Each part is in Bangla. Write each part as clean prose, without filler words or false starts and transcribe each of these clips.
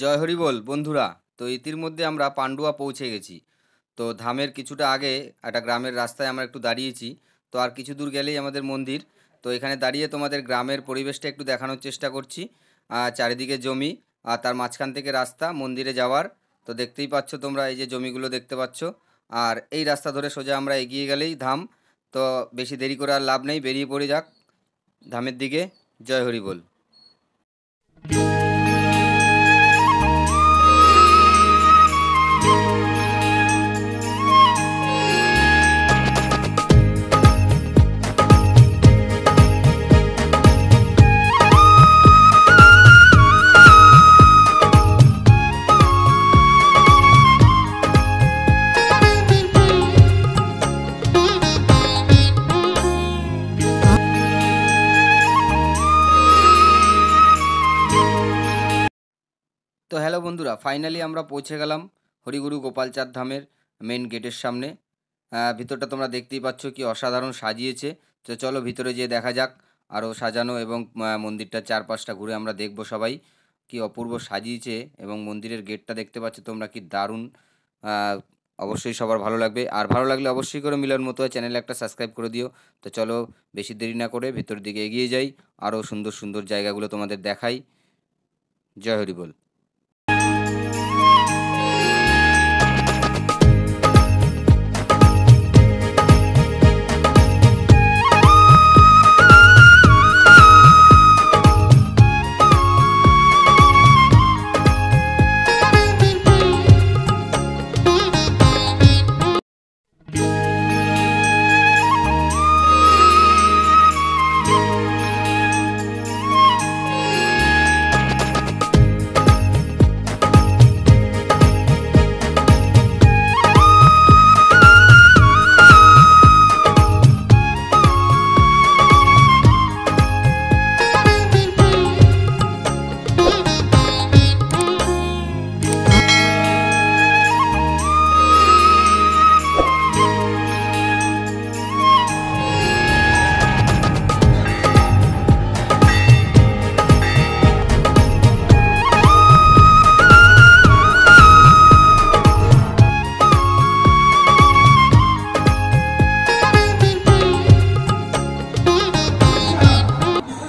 জয় হরি বল বন্ধুরা। তো ইতিমধ্যে আমরা পান্ডুয়া পৌঁছে গেছি। তো ধামের কিছুটা আগে একটা গ্রামের রাস্তায় আমরা একটু দাঁড়িয়েছি। তো আর কিছু দূর গেলেই আমাদের মন্দির। তো এখানে দাঁড়িয়ে তোমাদের গ্রামের পরিবেশটা একটু দেখানোর চেষ্টা করছি। চারিদিকে জমি, আর তার মাঝখান থেকে রাস্তা মন্দিরে যাওয়ার। তো দেখতেই পাচ্ছ তোমরা, এই যে জমিগুলো দেখতে পাচ্ছ। আর এই রাস্তা ধরে সোজা আমরা এগিয়ে গেলেই ধাম। তো বেশি দেরি করে আর লাভ নেই, বেরিয়ে পড়ে যাক ধামের দিকে। জয় হরি বল। তো হ্যালো বন্ধুরা, ফাইনালি আমরা পৌঁছে গেলাম হরিগুরু গোপালচাঁদ ধামের মেন গেটের সামনে। ভিতরটা তোমরা দেখতেই পাচ্ছ কি অসাধারণ সাজিয়েছে। তো চলো ভিতরে যেয়ে দেখা যাক আরও সাজানো, এবং মন্দিরটার চারপাশটা ঘুরে আমরা দেখব সবাই কি অপূর্ব সাজিয়েছে। এবং মন্দিরের গেটটা দেখতে পাচ্ছ তোমরা কি দারুণ। আহ, অবশ্যই সবার ভালো লাগবে, আর ভালো লাগলে অবশ্যই করে মিলন মতো চ্যানেলে একটা সাবস্ক্রাইব করে দিও। তো চলো বেশি দেরি না করে ভিতরের দিকে এগিয়ে যাই, আরও সুন্দর সুন্দর জায়গাগুলো তোমাদের দেখাই। জয় হরি বল।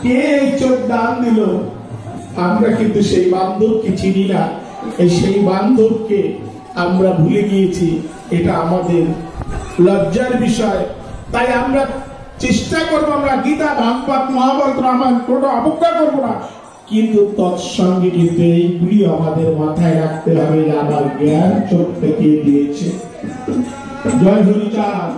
কে এই চোখ দান দিল? আমরা কিন্তু সেই বান্ধবকে চিনি না, সেই বান্ধবকে আমরা ভুলে গিয়েছি। এটা আমাদের লজ্জার বিষয়। তাই আমরা চেষ্টা করবো, আমরা গীতা ভাগবত মহাভারত রামায়ণ কোনো অবজ্ঞা করবো না, কিন্তু তৎসঙ্গে কিন্তু এইগুলি আমাদের মাথায় রাখতে হবে যে আমার জ্ঞান চোখ থেকে দিয়েছে। জয় হরিচাঁদ।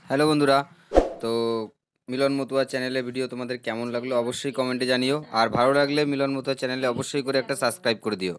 হ্যালো বন্ধুরা, তো মিলন মতুয়া চ্যানেলে ভিডিও তোমাদের কেমন লাগলো অবশ্যই কমেন্টে জানিও, আর ভালো লাগলে মিলন মতুয়া চ্যানেলে অবশ্যই করে একটা সাবস্ক্রাইব করে দিও।